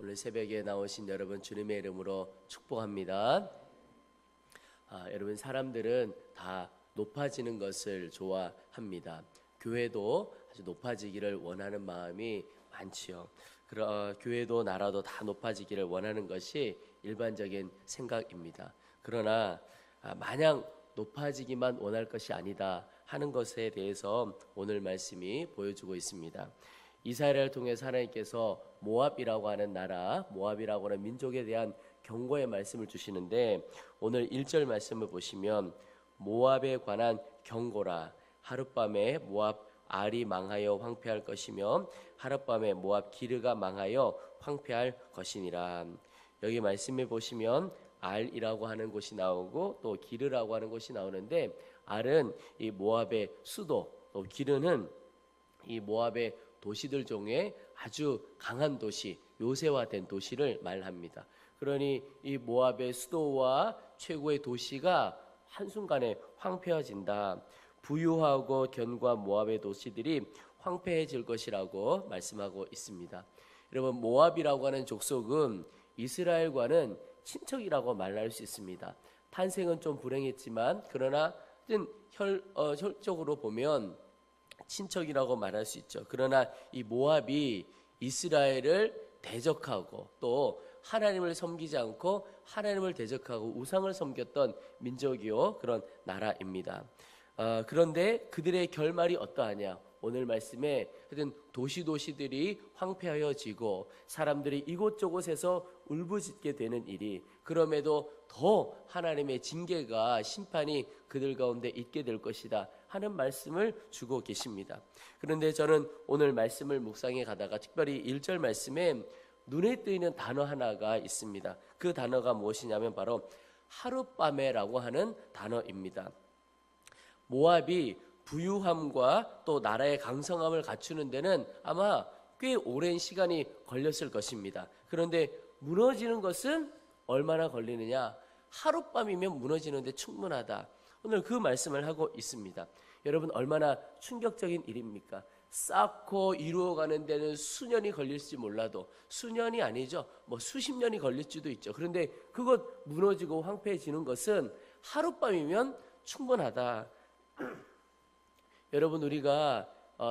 오늘 새벽에 나오신 여러분 주님의 이름으로 축복합니다. 여러분 사람들은 다 높아지는 것을 좋아합니다. 교회도 아주 높아지기를 원하는 마음이 많지요. 교회도 나라도 다 높아지기를 원하는 것이 일반적인 생각입니다. 그러나 마냥 높아지기만 원할 것이 아니다 하는 것에 대해서 오늘 말씀이 보여주고 있습니다. 이스라엘을 통해서 하나님께서 모압이라고 하는 나라, 모압이라고 하는 민족에 대한 경고의 말씀을 주시는데, 오늘 1절 말씀을 보시면 모압에 관한 경고라. 하룻밤에 모압 알이 망하여 황폐할 것이며 하룻밤에 모압 기르가 망하여 황폐할 것이니라. 여기 말씀에 보시면 알이라고 하는 곳이 나오고 또 기르라고 하는 곳이 나오는데, 알은 이 모압의 수도, 또 기르는 이 모압의 도시들 중에 아주 강한 도시, 요새화된 도시를 말합니다. 그러니 이 모압의 수도와 최고의 도시가 한순간에 황폐해진다. 부유하고 견고한 모압의 도시들이 황폐해질 것이라고 말씀하고 있습니다. 여러분, 모압이라고 하는 족속은 이스라엘과는 친척이라고 말할 수 있습니다. 탄생은 좀 불행했지만 그러나 혈적으로 보면 친척이라고 말할 수 있죠. 그러나 이 모압이 이스라엘을 대적하고 또 하나님을 섬기지 않고 하나님을 대적하고 우상을 섬겼던 민족이요, 그런 나라입니다. 그런데 그들의 결말이 어떠하냐? 오늘 말씀에 하여튼 도시들이 황폐하여지고 사람들이 이곳저곳에서 울부짖게 되는 일이, 그럼에도 더 하나님의 징계가, 심판이 그들 가운데 있게 될 것이다 하는 말씀을 주고 계십니다. 그런데 저는 오늘 말씀을 묵상해 가다가 특별히 1절 말씀에 눈에 띄는 단어 하나가 있습니다. 그 단어가 무엇이냐면 바로 하룻밤에라고 하는 단어입니다. 모압이 부유함과 또 나라의 강성함을 갖추는 데는 아마 꽤 오랜 시간이 걸렸을 것입니다. 그런데 무너지는 것은 얼마나 걸리느냐? 하룻밤이면 무너지는데 충분하다. 오늘 그 말씀을 하고 있습니다. 여러분, 얼마나 충격적인 일입니까? 쌓고 이루어가는 데는 수년이 걸릴지 몰라도, 수년이 아니죠, 수십 년이 걸릴지도 있죠. 그런데 그것 무너지고 황폐해지는 것은 하룻밤이면 충분하다. 여러분, 우리가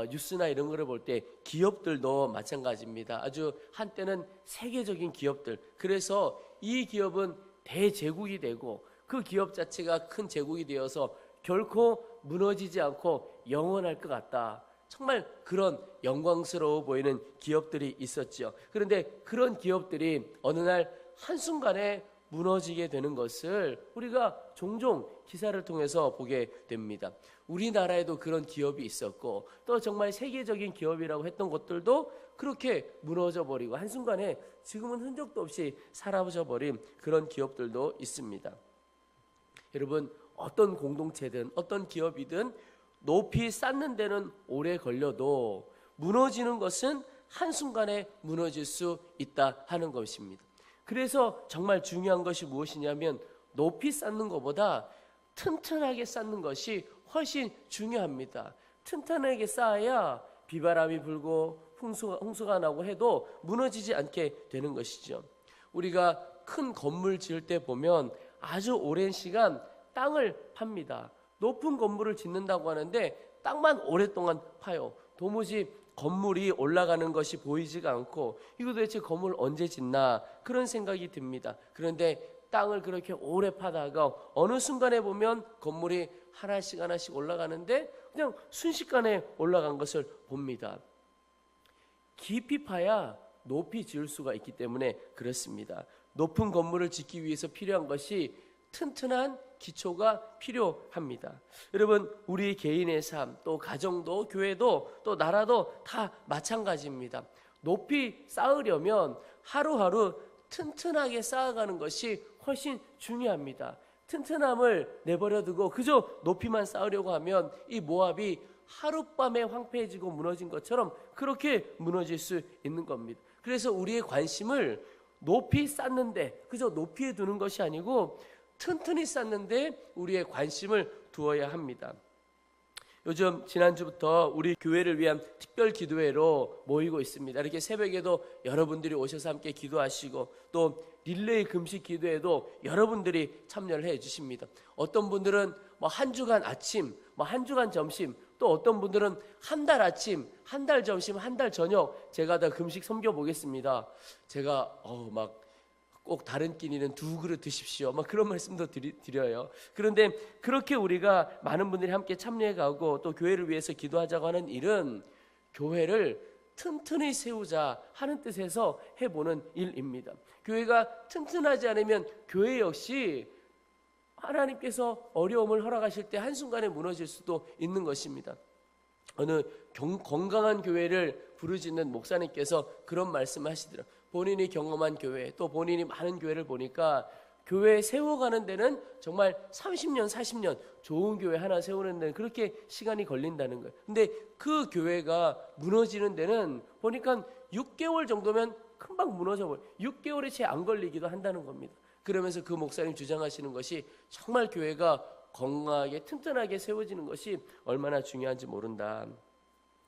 뉴스나 이런 거를 볼 때 기업들도 마찬가지입니다. 아주 한때는 세계적인 기업들, 그래서 이 기업은 대제국이 되고 그 기업 자체가 큰 제국이 되어서 결코 무너지지 않고 영원할 것 같다. 정말 그런 영광스러워 보이는 기업들이 있었죠. 그런데 그런 기업들이 어느 날 한순간에 무너지게 되는 것을 우리가 종종 기사를 통해서 보게 됩니다. 우리나라에도 그런 기업이 있었고 또 정말 세계적인 기업이라고 했던 것들도 그렇게 무너져 버리고 한순간에 지금은 흔적도 없이 사라져 버린 그런 기업들도 있습니다. 여러분, 어떤 공동체든 어떤 기업이든 높이 쌓는 데는 오래 걸려도 무너지는 것은 한순간에 무너질 수 있다 하는 것입니다. 그래서 정말 중요한 것이 무엇이냐면 높이 쌓는 것보다 튼튼하게 쌓는 것이 훨씬 중요합니다. 튼튼하게 쌓아야 비바람이 불고 홍수가 나고 해도 무너지지 않게 되는 것이죠. 우리가 큰 건물 지을 때 보면 아주 오랜 시간 땅을 팝니다. 높은 건물을 짓는다고 하는데 땅만 오랫동안 파요. 도무지 건물이 올라가는 것이 보이지가 않고 이거 도대체 건물 언제 짓나 그런 생각이 듭니다. 그런데 땅을 그렇게 오래 파다가 어느 순간에 보면 건물이 하나씩 올라가는데 그냥 순식간에 올라간 것을 봅니다. 깊이 파야 높이 지을 수가 있기 때문에 그렇습니다. 높은 건물을 짓기 위해서 필요한 것이 튼튼한 기초가 필요합니다. 여러분, 우리 개인의 삶, 또 가정도 교회도 또 나라도 다 마찬가지입니다. 높이 쌓으려면 하루하루 튼튼하게 쌓아가는 것이 훨씬 중요합니다. 튼튼함을 내버려두고 그저 높이만 쌓으려고 하면 이 모압이 하룻밤에 황폐해지고 무너진 것처럼 그렇게 무너질 수 있는 겁니다. 그래서 우리의 관심을 높이 쌓는데 그저 높이에 두는 것이 아니고 튼튼히 쌓는데 우리의 관심을 두어야 합니다. 요즘 지난주부터 우리 교회를 위한 특별 기도회로 모이고 있습니다. 이렇게 새벽에도 여러분들이 오셔서 함께 기도하시고 또 릴레이 금식 기도회도 여러분들이 참여를 해 주십니다. 어떤 분들은 한 주간 아침, 한 주간 점심, 또 어떤 분들은 한 달 아침, 한 달 점심, 한 달 저녁 제가 다 금식 섬겨 보겠습니다. 제가 꼭 다른 끼니는 2그릇 드십시오. 그런 말씀도 드려요. 그런데 그렇게 우리가 많은 분들이 함께 참여해 가고 또 교회를 위해서 기도하자고 하는 일은 교회를 튼튼히 세우자 하는 뜻에서 해보는 일입니다. 교회가 튼튼하지 않으면 교회 역시 하나님께서 어려움을 허락하실 때 한순간에 무너질 수도 있는 것입니다. 어느 건강한 교회를 부르짖는 목사님께서 그런 말씀을 하시더라고요. 본인이 경험한 교회 또 본인이 많은 교회를 보니까 교회 세워가는 데는 정말 30년 40년 좋은 교회 하나 세우는 데는 그렇게 시간이 걸린다는 거예요. 근데 그 교회가 무너지는 데는 보니까 6개월 정도면 금방 무너져버려요. 6개월이 채 안 걸리기도 한다는 겁니다. 그러면서 그 목사님 주장하시는 것이 정말 교회가 건강하게 튼튼하게 세워지는 것이 얼마나 중요한지 모른다.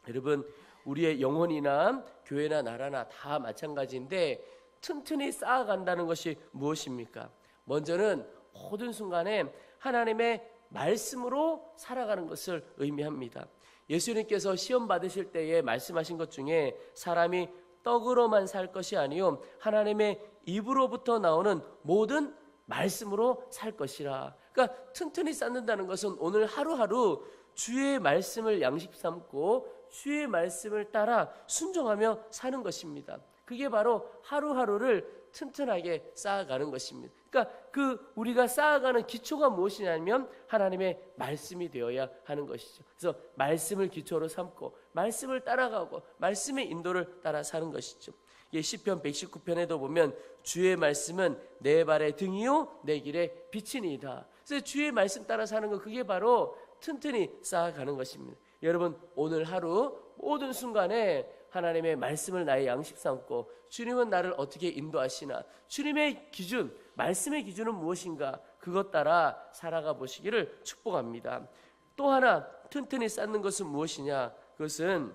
여러분, 우리의 영혼이나 교회나 나라나 다 마찬가지인데 튼튼히 쌓아간다는 것이 무엇입니까? 먼저는 모든 순간에 하나님의 말씀으로 살아가는 것을 의미합니다. 예수님께서 시험 받으실 때에 말씀하신 것 중에 사람이 떡으로만 살 것이 아니요 하나님의 입으로부터 나오는 모든 말씀으로 살 것이라. 그러니까 튼튼히 쌓는다는 것은 오늘 하루하루 주의 말씀을 양식 삼고 주의 말씀을 따라 순종하며 사는 것입니다. 그게 바로 하루하루를 튼튼하게 쌓아가는 것입니다. 그러니까 우리가 쌓아가는 기초가 무엇이냐면 하나님의 말씀이 되어야 하는 것이죠. 그래서 말씀을 기초로 삼고 말씀을 따라가고 말씀의 인도를 따라 사는 것이죠. 시편 119편에도 보면 주의 말씀은 내 발의 등이요 내 길의 빛이니이다. 그래서 주의 말씀 따라 사는 것, 그게 바로 튼튼히 쌓아가는 것입니다. 여러분, 오늘 하루 모든 순간에 하나님의 말씀을 나의 양식 삼고 주님은 나를 어떻게 인도하시나, 주님의 기준, 말씀의 기준은 무엇인가, 그것 따라 살아가 보시기를 축복합니다. 또 하나 튼튼히 쌓는 것은 무엇이냐, 그것은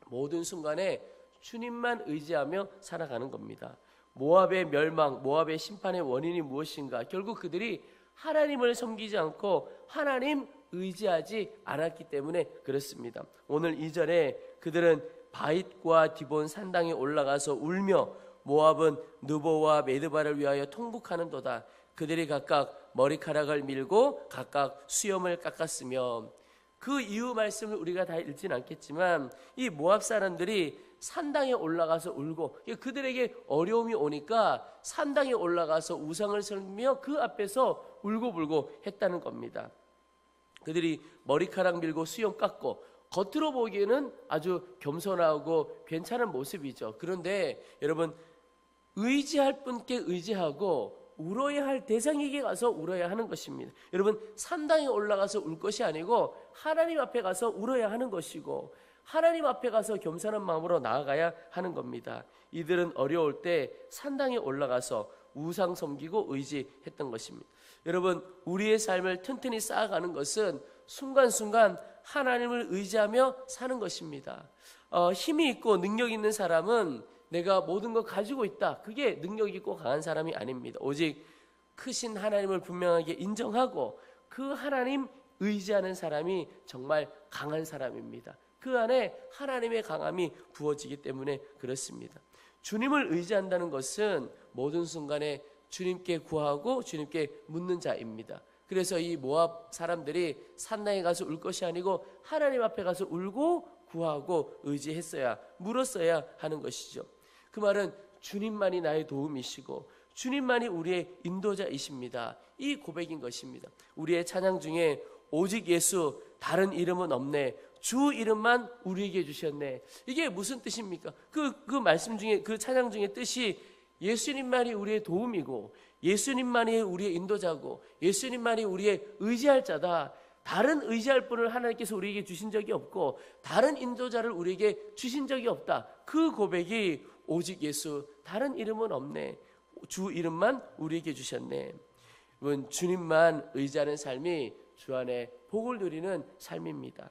모든 순간에 주님만 의지하며 살아가는 겁니다. 모압의 멸망, 모압의 심판의 원인이 무엇인가, 결국 그들이 하나님을 섬기지 않고 하나님 의지하지 않았기 때문에 그렇습니다. 오늘 이전에 그들은 바잇과 디본 산당에 올라가서 울며 모압은 느보와 메드바를 위하여 통곡하는도다. 그들이 각각 머리카락을 밀고 각각 수염을 깎았으며, 그 이유 말씀을 우리가 다 읽지는 않겠지만 이 모압 사람들이 산당에 올라가서 울고, 그들에게 어려움이 오니까 산당에 올라가서 우상을 섬기며 그 앞에서 울고불고 했다는 겁니다. 그들이 머리카락 밀고 수염 깎고 겉으로 보기에는 아주 겸손하고 괜찮은 모습이죠. 그런데 여러분, 의지할 분께 의지하고 울어야 할 대상에게 가서 울어야 하는 것입니다. 여러분, 산당에 올라가서 울 것이 아니고 하나님 앞에 가서 울어야 하는 것이고 하나님 앞에 가서 겸손한 마음으로 나아가야 하는 겁니다. 이들은 어려울 때 산당에 올라가서 우상 섬기고 의지했던 것입니다. 여러분, 우리의 삶을 튼튼히 쌓아가는 것은 순간순간 하나님을 의지하며 사는 것입니다. 힘이 있고 능력 있는 사람은 내가 모든 걸 가지고 있다, 그게 능력 있고 강한 사람이 아닙니다. 오직 크신 하나님을 분명하게 인정하고 그 하나님 의지하는 사람이 정말 강한 사람입니다. 그 안에 하나님의 강함이 부어지기 때문에 그렇습니다. 주님을 의지한다는 것은 모든 순간에 주님께 구하고 주님께 묻는 자입니다. 그래서 이 모압 사람들이 산당에 가서 울 것이 아니고 하나님 앞에 가서 울고 구하고 의지했어야, 물었어야 하는 것이죠. 그 말은 주님만이 나의 도움이시고 주님만이 우리의 인도자이십니다, 이 고백인 것입니다. 우리의 찬양 중에 오직 예수 다른 이름은 없네, 주 이름만 우리에게 주셨네, 이게 무슨 뜻입니까? 그 말씀 중에, 그 찬양 중에 뜻이 예수님만이 우리의 도움이고 예수님만이 우리의 인도자고 예수님만이 우리의 의지할 자다. 다른 의지할 분을 하나님께서 우리에게 주신 적이 없고 다른 인도자를 우리에게 주신 적이 없다. 그 고백이 오직 예수 다른 이름은 없네, 주 이름만 우리에게 주셨네. 여러분, 주님만 의지하는 삶이 주 안에 복을 누리는 삶입니다.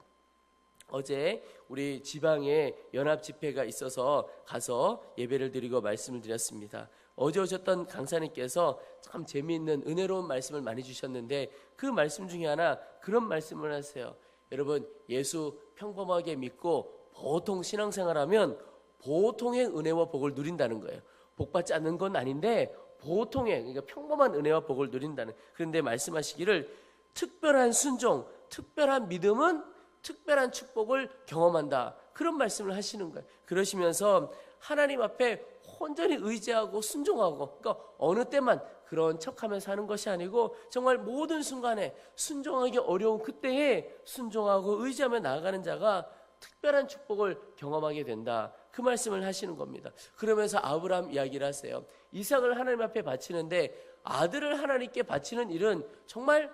어제 우리 지방에 연합 집회가 있어서 가서 예배를 드리고 말씀을 드렸습니다. 어제 오셨던 강사님께서 참 재미있는 은혜로운 말씀을 많이 주셨는데 그 말씀 중에 하나 그런 말씀을 하세요. 여러분, 예수 평범하게 믿고 보통 신앙생활하면 보통의 은혜와 복을 누린다는 거예요. 복받지 않는 건 아닌데 보통의, 그러니까 평범한 은혜와 복을 누린다는. 그런데 말씀하시기를 특별한 순종, 특별한 믿음은 특별한 축복을 경험한다. 그런 말씀을 하시는 거예요. 그러시면서 하나님 앞에 온전히 의지하고 순종하고, 그러니까 어느 때만 그런 척하면서 하는 것이 아니고 정말 모든 순간에 순종하기 어려운 그때에 순종하고 의지하며 나아가는 자가 특별한 축복을 경험하게 된다. 그 말씀을 하시는 겁니다. 그러면서 아브라함 이야기를 하세요. 이삭을 하나님 앞에 바치는데 아들을 하나님께 바치는 일은 정말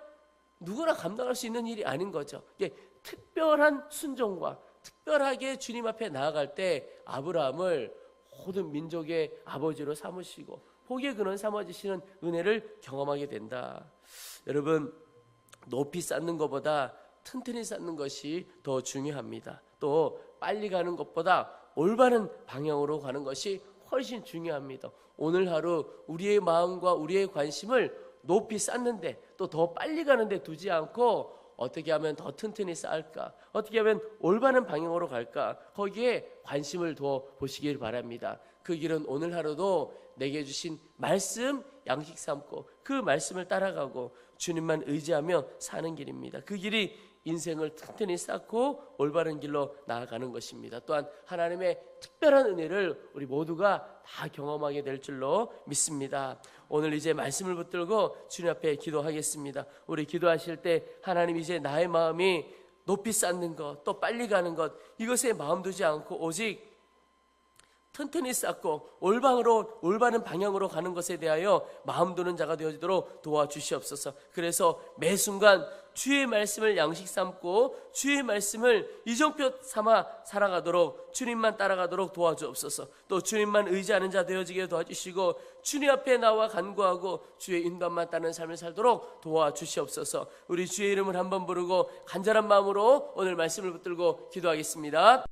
누구나 감당할 수 있는 일이 아닌 거죠. 이게 특별한 순종과 특별하게 주님 앞에 나아갈 때 아브라함을 모든 민족의 아버지로 삼으시고 복의 근원 삼아주시는 은혜를 경험하게 된다. 여러분, 높이 쌓는 것보다 튼튼히 쌓는 것이 더 중요합니다. 또 빨리 가는 것보다 올바른 방향으로 가는 것이 훨씬 중요합니다. 오늘 하루 우리의 마음과 우리의 관심을 높이 쌓는데 또 더 빨리 가는데 두지 않고 어떻게 하면 더 튼튼히 쌓을까? 어떻게 하면 올바른 방향으로 갈까? 거기에 관심을 둬 보시길 바랍니다. 그 길은 오늘 하루도 내게 주신 말씀 양식 삼고 그 말씀을 따라가고 주님만 의지하며 사는 길입니다. 그 길이 인생을 튼튼히 쌓고 올바른 길로 나아가는 것입니다. 또한 하나님의 특별한 은혜를 우리 모두가 다 경험하게 될 줄로 믿습니다. 오늘 이제 말씀을 붙들고 주님 앞에 기도하겠습니다. 우리 기도하실 때 하나님, 이제 나의 마음이 높이 쌓는 것, 또 빨리 가는 것, 이것에 마음 두지 않고 오직 튼튼히 쌓고 올바른 방향으로 가는 것에 대하여 마음 두는 자가 되어지도록 도와주시옵소서. 그래서 매 순간 주의 말씀을 양식 삼고 주의 말씀을 이정표 삼아 살아가도록, 주님만 따라가도록 도와주옵소서. 또 주님만 의지하는 자 되어지게 도와주시고 주님 앞에 나와 간구하고 주의 인도만 따르는 삶을 살도록 도와주시옵소서. 우리 주의 이름을 한번 부르고 간절한 마음으로 오늘 말씀을 붙들고 기도하겠습니다.